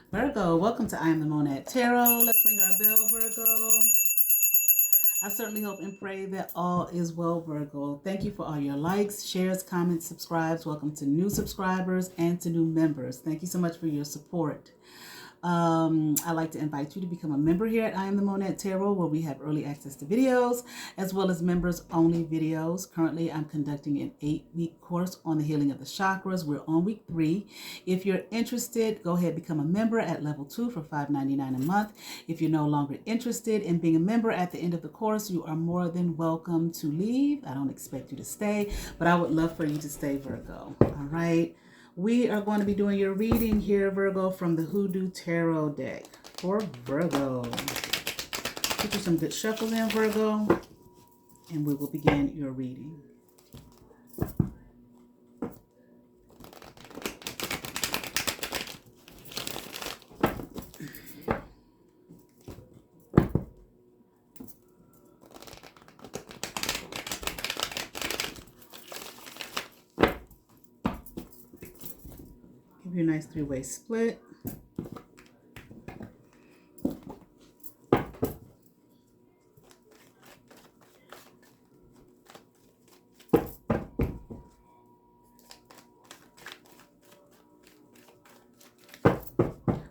Virgo, welcome to I Am the Monad Tarot. Let's ring our bell, Virgo. I certainly hope and pray that all is well, Virgo. Thank you for all your likes, shares, comments, subscribes. Welcome to new subscribers and to new members. Thank you so much for your support. I'd like to invite you to become a member here at I Am the Monad Tarot, where we have early access to videos as well as members only videos. Currently, I'm conducting an 8-week course on the healing of the chakras. We're on week 3. If you're interested, go ahead and become a member at level 2 for $5.99 a month. If you're no longer interested in being a member at the end of the course, you are more than welcome to leave. I don't expect you to stay, but I would love for you to stay, Virgo. All right. We are going to be doing your reading here, Virgo, from the Hoodoo Tarot deck for Virgo. Put you some good shuffles in, Virgo, and we will begin your reading. Give you a nice 3-way split.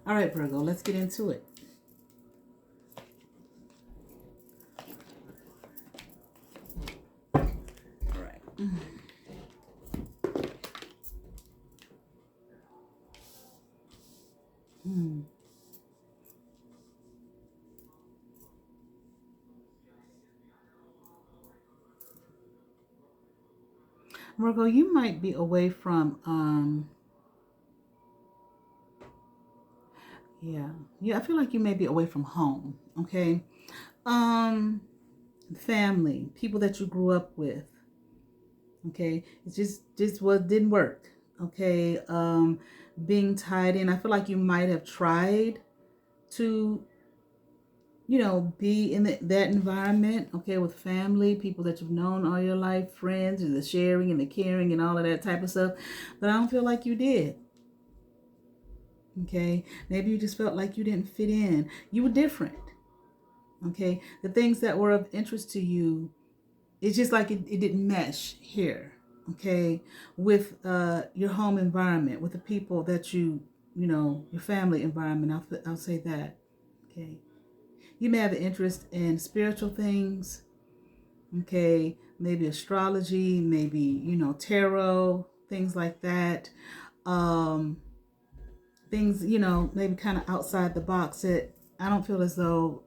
All right, Virgo, let's get into it. All right. Virgo, you might be away from, I feel like you may be away from home, okay? Family, people that you grew up with, okay? It's just what didn't work, okay? Being tied in, I feel like you might have tried to, be in that environment, okay, with family, people that you've known all your life, friends, and the sharing and the caring and all of that type of stuff. But I don't feel like you did. Okay, maybe you just felt like you didn't fit in. You were different. Okay, the things that were of interest to you, it's just like it didn't mesh here. Okay, with your home environment, with the people that your family environment. I'll say that. Okay. You may have an interest in spiritual things, okay? Maybe astrology, maybe, tarot, things like that. Things, maybe kind of outside the box that I don't feel as though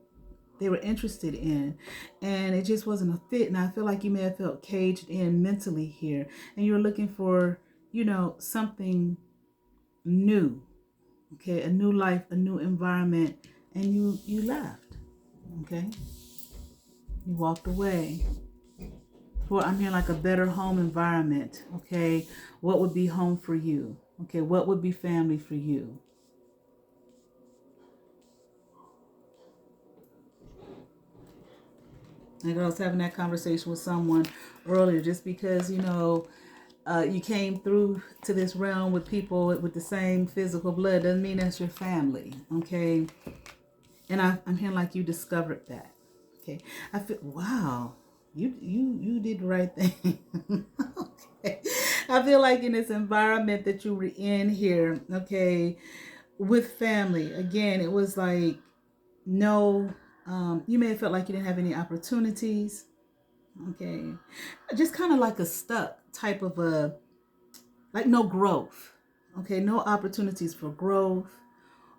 they were interested in. And it just wasn't a fit. And I feel like you may have felt caged in mentally here. And you were looking for, something new, okay? A new life, a new environment. And you left. Okay, you walked away for, I'm hearing like a better home environment. Okay, what would be home for you? Okay, what would be family for you? Like I was having that conversation with someone earlier, just because you came through to this realm with people with the same physical blood doesn't mean that's your family. Okay, and I'm hearing like you discovered that. Okay, I feel, wow, you did the right thing. Okay, I feel like in this environment that you were in here, okay, with family, again, it was like no, you may have felt like you didn't have any opportunities. Okay, just kind of like a stuck type of like no growth. Okay, no opportunities for growth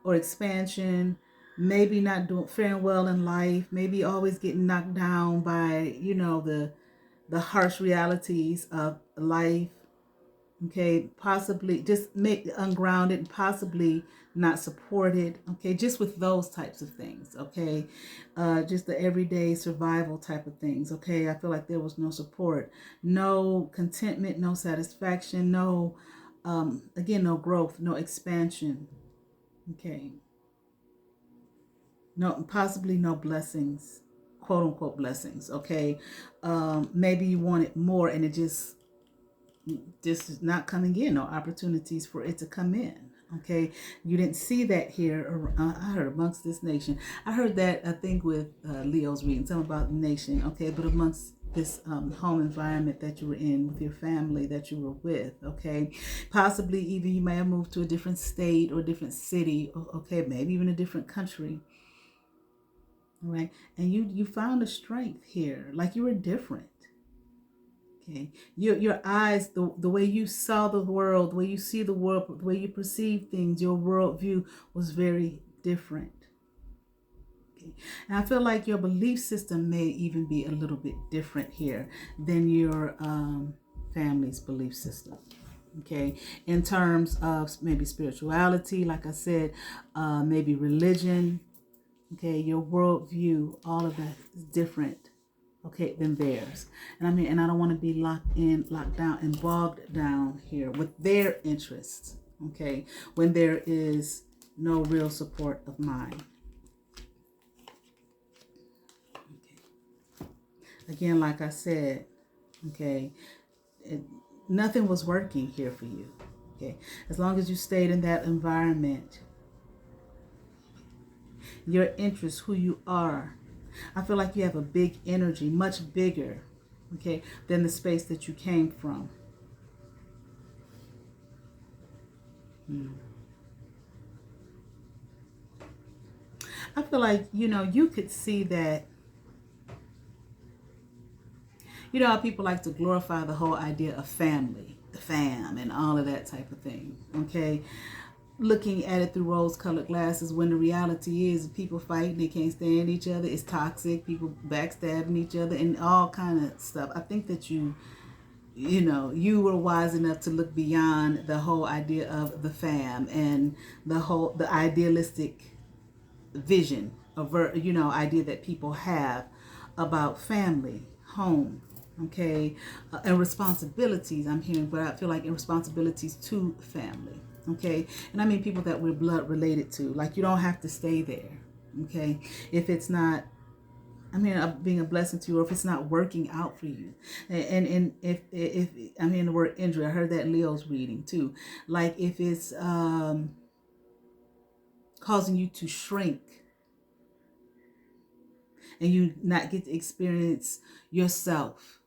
or expansion. Maybe not doing faring well in life. Maybe always getting knocked down by the harsh realities of life. Okay, possibly just make ungrounded and possibly not supported. Okay, just with those types of things. Okay, just the everyday survival type of things. Okay, I feel like there was no support, no contentment, no satisfaction, no again, no growth, no expansion. Okay, no, possibly no blessings, quote unquote blessings. Okay, maybe you wanted more and it just is not coming in, no opportunities for it to come in. Okay, you didn't see that here. I heard amongst this nation. I heard that, I think, with Leo's reading, something about the nation. Okay, but amongst this home environment that you were in with your family that you were with. Okay, possibly even you may have moved to a different state or a different city. Okay, maybe even a different country. All right, and you found a strength here, like you were different. Okay, your eyes, the way you saw the world, the way you see the world, the way you perceive things, your worldview was very different. Okay, and I feel like your belief system may even be a little bit different here than your family's belief system. Okay, in terms of maybe spirituality, like I said, maybe religion. Okay, your worldview, all of that is different, okay, than theirs. And I don't want to be locked down, and bogged down here with their interests, okay, when there is no real support of mine. Okay. Again, like I said, okay, nothing was working here for you, okay, as long as you stayed in that environment. Your interests, who you are. I feel like you have a big energy, much bigger, okay, than the space that you came from. I feel like, you could see that, how people like to glorify the whole idea of family, the fam, and all of that type of thing, okay? Looking at it through rose-colored glasses, when the reality is people fighting, they can't stand each other, it's toxic, people backstabbing each other, and all kind of stuff. I think that you were wise enough to look beyond the whole idea of the fam and the idealistic vision of idea that people have about family, home, okay, and responsibilities. I'm hearing, but I feel like responsibilities to family, okay, and I mean people that we're blood related to. Like, you don't have to stay there, okay, if it's not, being a blessing to you, or if it's not working out for you. And if the word injury, I heard that in Leo's reading too. Like, if it's causing you to shrink and you not get to experience yourself.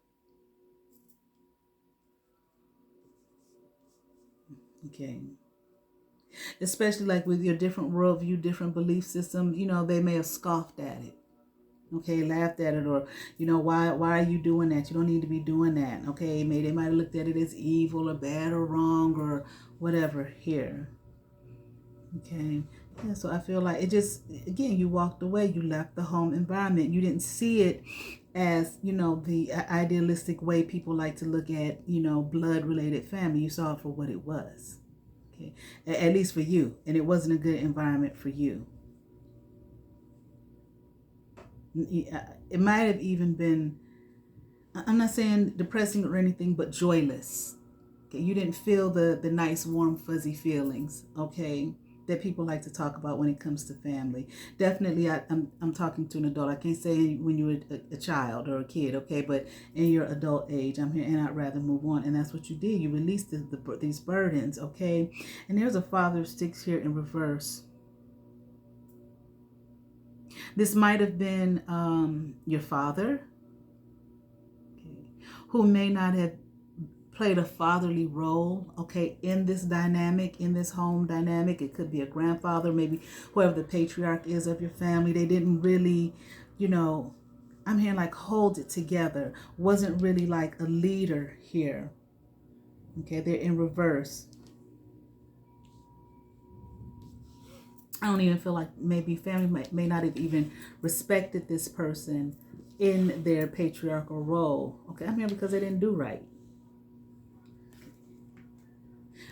Okay. Especially like with your different worldview, different belief system, they may have scoffed at it. Okay, laughed at it, or why are you doing that? You don't need to be doing that. Okay, maybe they might have looked at it as evil or bad or wrong or whatever here. Okay, yeah, so I feel like it just, again, you walked away, you left the home environment. You didn't see it as the idealistic way people like to look at blood related family. You saw it for what it was. Okay, at least for you, and it wasn't a good environment for you. It might have even been, I'm not saying depressing or anything, but joyless. Okay, you didn't feel the nice, warm, fuzzy feelings, okay, that people like to talk about when it comes to family. Definitely, I'm talking to an adult. I can't say when you were a child or a kid, okay, but in your adult age, I'm here, and I'd rather move on. And that's what you did. You released these burdens, okay. And there's a Father of Sticks here in reverse. This might have been your father, okay, who may not have played a fatherly role, okay, in this dynamic, in this home dynamic. It could be a grandfather, maybe whoever the patriarch is of your family. They didn't really, I'm hearing like hold it together. Wasn't really like a leader here. Okay, they're in reverse. I don't even feel like maybe family may not have even respected this person in their patriarchal role. Okay, I'm here because they didn't do right.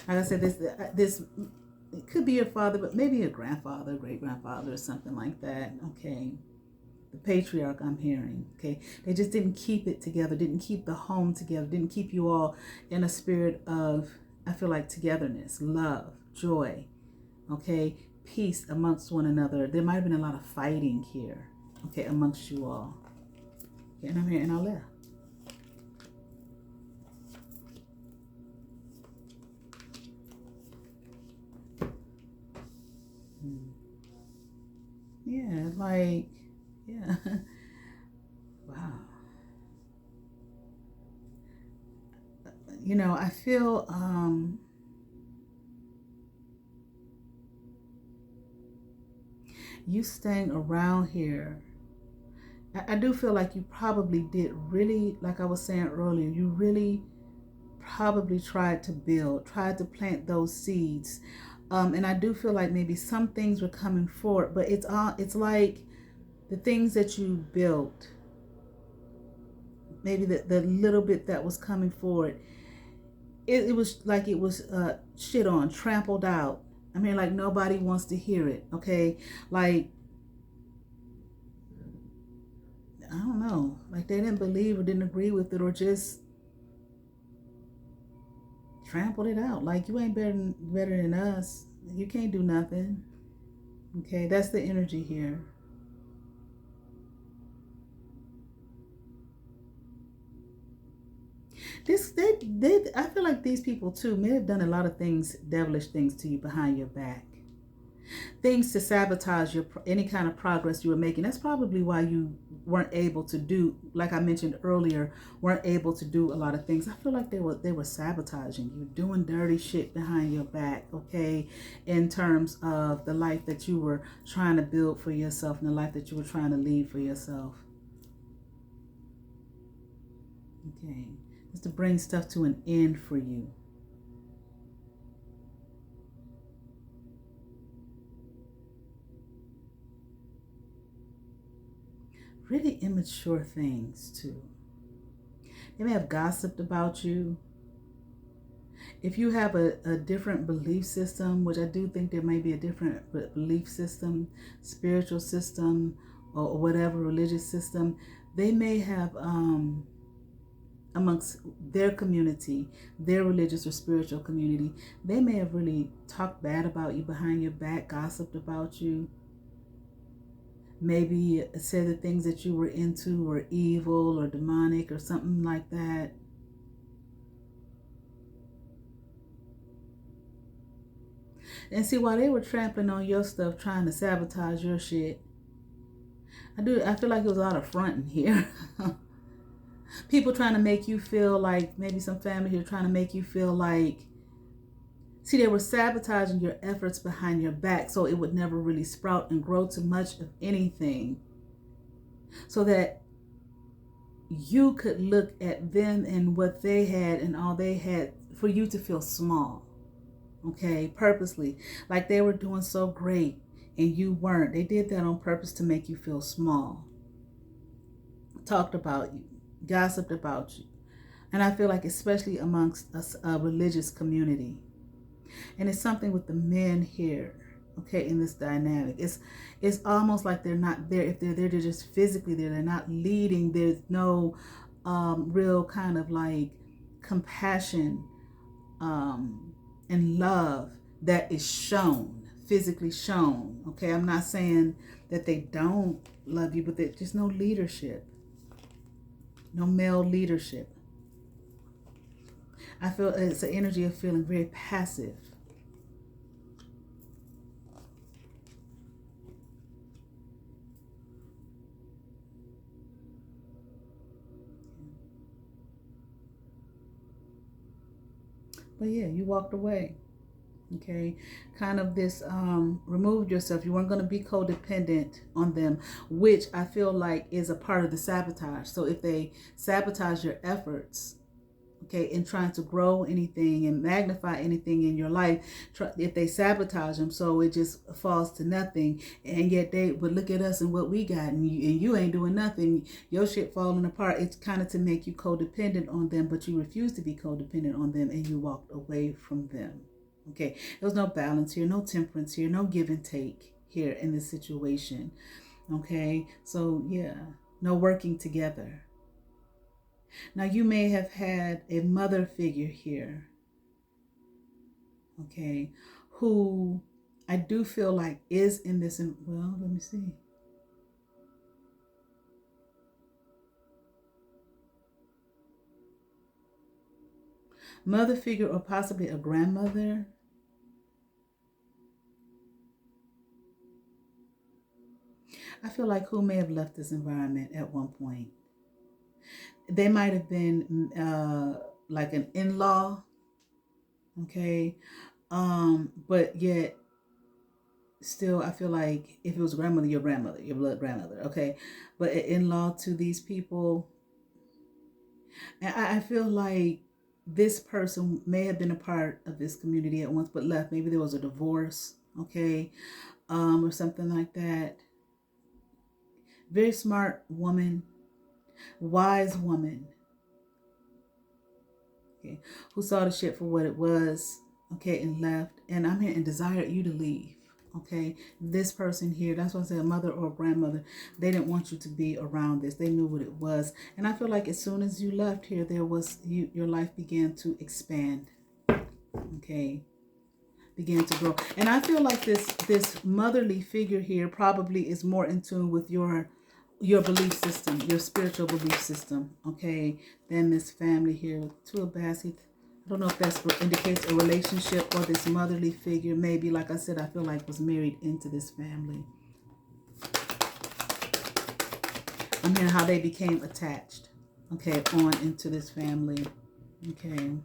Like I said, this it could be your father, but maybe a grandfather, great grandfather, or something like that. Okay, the patriarch I'm hearing. Okay, they just didn't keep it together, didn't keep the home together, didn't keep you all in a spirit of, I feel like, togetherness, love, joy. Okay, peace amongst one another. There might have been a lot of fighting here, okay, amongst you all. Okay, and I'm here, and I left. Yeah, like, yeah. Wow. I feel you staying around here. I do feel like you probably did really, like I was saying earlier, you really probably tried to plant those seeds. And I do feel like maybe some things were coming forward, but it's like the things that you built, maybe the little bit that was coming forward, it was like it was shit on, trampled out. I mean, like nobody wants to hear it, okay? Like, I don't know, like they didn't believe or didn't agree with it or just trampled it out. Like, you ain't better than us. You can't do nothing. Okay, that's the energy here. I feel like these people too may have done a lot of things, devilish things to you behind your back, things to sabotage your any kind of progress you were making. That's probably why you weren't able to do, like I mentioned earlier, weren't able to do a lot of things. I feel like they were sabotaging you, doing dirty shit behind your back, okay, in terms of the life that you were trying to build for yourself and the life that you were trying to lead for yourself. Okay, just to bring stuff to an end for you. Really immature things too. They may have gossiped about you. If you have a different belief system, which I do think there may be a different belief system, spiritual system, or whatever religious system, they may have amongst their community, their religious or spiritual community, they may have really talked bad about you behind your back, gossiped about you, maybe said the things that you were into were evil or demonic or something like that. And see, while they were trampling on your stuff, trying to sabotage your shit, I feel like it was a lot of fronting here. People trying to make you feel like, maybe some family here trying to make you feel like, see, they were sabotaging your efforts behind your back so it would never really sprout and grow to much of anything. So that you could look at them and what they had and all they had for you to feel small. Okay, purposely, like they were doing so great and you weren't. They did that on purpose to make you feel small. Talked about you, gossiped about you. And I feel like especially amongst a religious community. And it's something with the men here, okay, in this dynamic. It's almost like they're not there. If they're there, they're just physically there. They're not leading. There's no real kind of like compassion and love that is shown, physically shown. Okay, I'm not saying that they don't love you, but there's just no leadership, no male leadership. I feel it's an energy of feeling very passive. But yeah, you walked away. Okay, kind of this removed yourself. You weren't going to be codependent on them, which I feel like is a part of the sabotage. So if they sabotage your efforts, okay, in trying to grow anything and magnify anything in your life, if they sabotage them so it just falls to nothing, and yet they would look at us and what we got, and you ain't doing nothing, your shit falling apart. It's kind of to make you codependent on them, but you refuse to be codependent on them and you walked away from them. Okay, there was no balance here, no temperance here, no give and take here in this situation. Okay, so yeah, no working together. Now, you may have had a mother figure here, okay, who I do feel like is in this, well, let me see. Mother figure or possibly a grandmother. I feel like who may have left this environment at one point. They might have been like an in-law, okay? But yet still, I feel like if it was grandmother, your blood grandmother, okay? But an in-law to these people, and I feel like this person may have been a part of this community at once, but left. Maybe there was a divorce, okay, or something like that. Very smart woman, wise woman, okay, who saw the shit for what it was, okay, and left. And I'm here and desired you to leave. Okay, this person here, that's why I said a mother or a grandmother, they didn't want you to be around this. They knew what it was. And I feel like as soon as you left here, your life began to expand. Okay, began to grow. And I feel like this motherly figure here probably is more in tune with your belief system, your spiritual belief system, okay, than this family here with two of baskets. I don't know if that indicates a relationship or this motherly figure. Maybe, like I said, I feel like was married into this family. I'm hearing how they became attached, okay, on into this family, okay.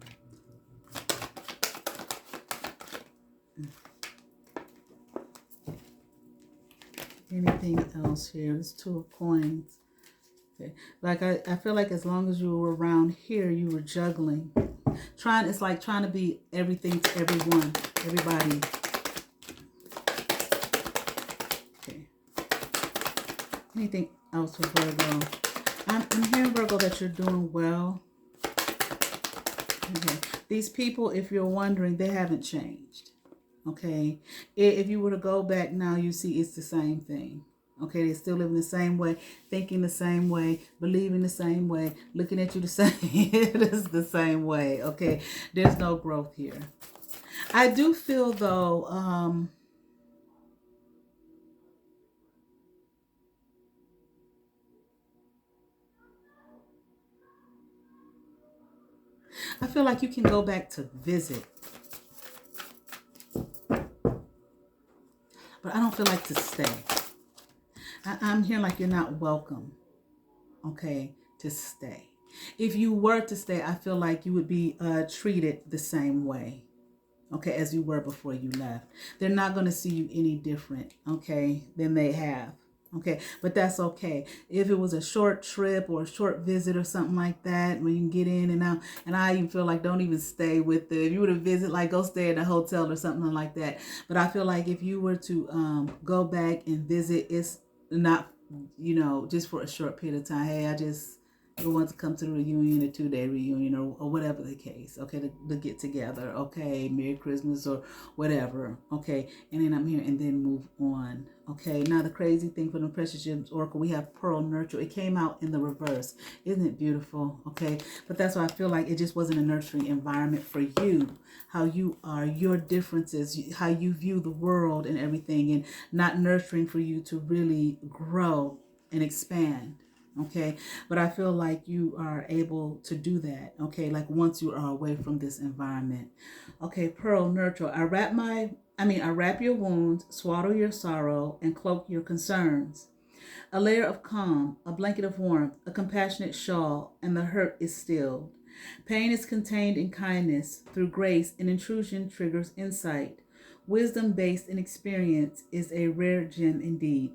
Anything else here? There's two of coins. Okay. Like I feel like as long as you were around here, you were juggling. It's like trying to be everything to everyone, everybody. Okay. Anything else for Virgo? I'm hearing, Virgo, that you're doing well. Okay. These people, if you're wondering, they haven't changed. Okay. If you were to go back now, you see it's the same thing. Okay, they're still living the same way, thinking the same way, believing the same way, looking at you the same. It is the same way. Okay, there's no growth here. I do feel though, I feel like you can go back to visit, but I don't feel like to stay. I'm here like you're not welcome, okay, to stay. If you were to stay, I feel like you would be treated the same way, okay, as you were before you left. They're not going to see you any different, okay, than they have. Okay, but that's okay. If it was a short trip or a short visit or something like that, when you can get in and out, and I even feel like don't even stay with if you were to visit, like go stay in a hotel or something like that. But I feel like if you were to go back and visit, it's not, just for a short period of time. Hey, I just want to come to the reunion, a 2-day reunion, or whatever the case, okay, to get together, okay, Merry Christmas or whatever, okay, and then I'm here and then move on, okay. Now the crazy thing for the Precious Gems Oracle, we have Pearl Nurture. It came out in the reverse. Isn't it beautiful? Okay, but that's why I feel like it just wasn't a nurturing environment for you, how you are, your differences, how you view the world and everything, and not nurturing for you to really grow and expand. Okay, but I feel like you are able to do that, okay, like once you are away from this environment. Okay, Pearl Nurture. I wrap your wounds, swaddle your sorrow, and cloak your concerns. A layer of calm, a blanket of warmth, a compassionate shawl, and the hurt is stilled. Pain is contained in kindness. Through grace, an intrusion triggers insight. Wisdom based in experience is a rare gem indeed.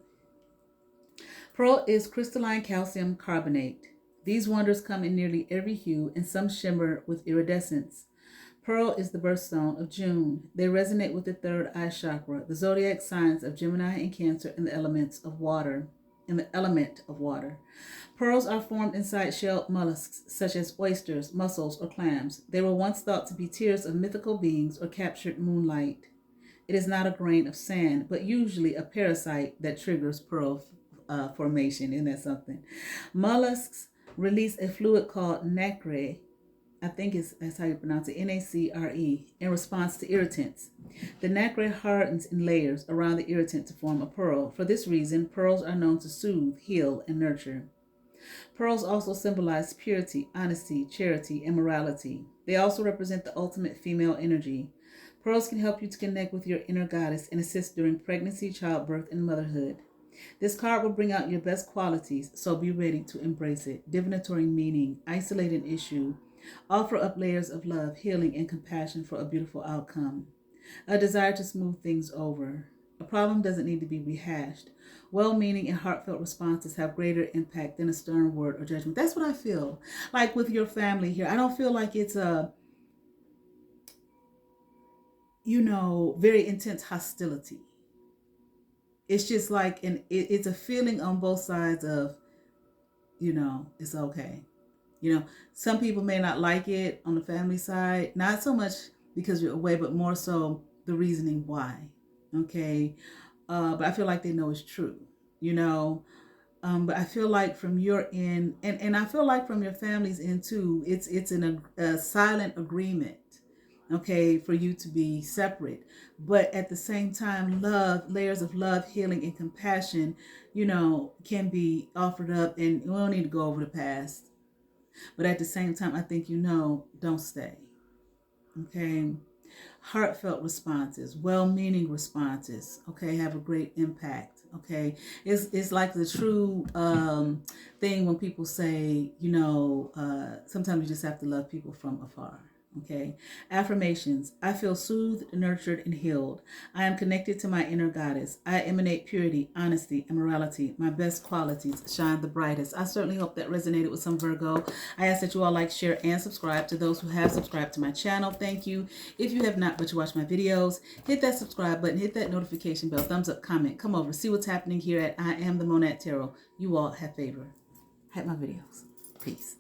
Pearl is crystalline calcium carbonate. These wonders come in nearly every hue, and some shimmer with iridescence. Pearl is the birthstone of June. They resonate with the third eye chakra, the zodiac signs of Gemini and Cancer, and the elements of water. In the element of water. Pearls are formed inside shelled mollusks such as oysters, mussels, or clams. They were once thought to be tears of mythical beings or captured moonlight. It is not a grain of sand, but usually a parasite that triggers pearl formation. Isn't that something? Mollusks release a fluid called nacre. I think that's how you pronounce it, NACRE, in response to irritants. The nacre hardens in layers around the irritant to form a pearl. For this reason, pearls are known to soothe, heal, and nurture. Pearls also symbolize purity, honesty, charity, and morality. They also represent the ultimate female energy. Pearls can help you to connect with your inner goddess and assist during pregnancy, childbirth, and motherhood. This card will bring out your best qualities, so be ready to embrace it. Divinatory meaning, isolate an issue, offer up layers of love, healing, and compassion for a beautiful outcome. A desire to smooth things over. A problem doesn't need to be rehashed. Well meaning and heartfelt responses have greater impact than a stern word or judgment. That's what I feel like with your family here. I don't feel like it's a, very intense hostility. It's just like, it's a feeling on both sides of, it's okay. Some people may not like it on the family side, not so much because you're away, but more so the reasoning why. Okay. But I feel like they know it's true, but I feel like from your end, and I feel like from your family's end too, it's a silent agreement, okay, for you to be separate. But at the same time, layers of love, healing, and compassion, can be offered up, and we don't need to go over the past. But at the same time, I think don't stay. Okay. Heartfelt responses, well-meaning responses, okay, have a great impact. Okay. It's like the true thing when people say, sometimes you just have to love people from afar. Okay. Affirmations. I feel soothed, nurtured, and healed. I am connected to my inner goddess. I emanate purity, honesty, and morality. My best qualities shine the brightest. I certainly hope that resonated with some Virgo. I ask that you all like, share, and subscribe. To those who have subscribed to my channel, thank you. If you have not, but you watch my videos, hit that subscribe button, hit that notification bell, thumbs up, comment, come over, see what's happening here at I Am the Monad Tarot. You all have favor. Have my videos. Peace.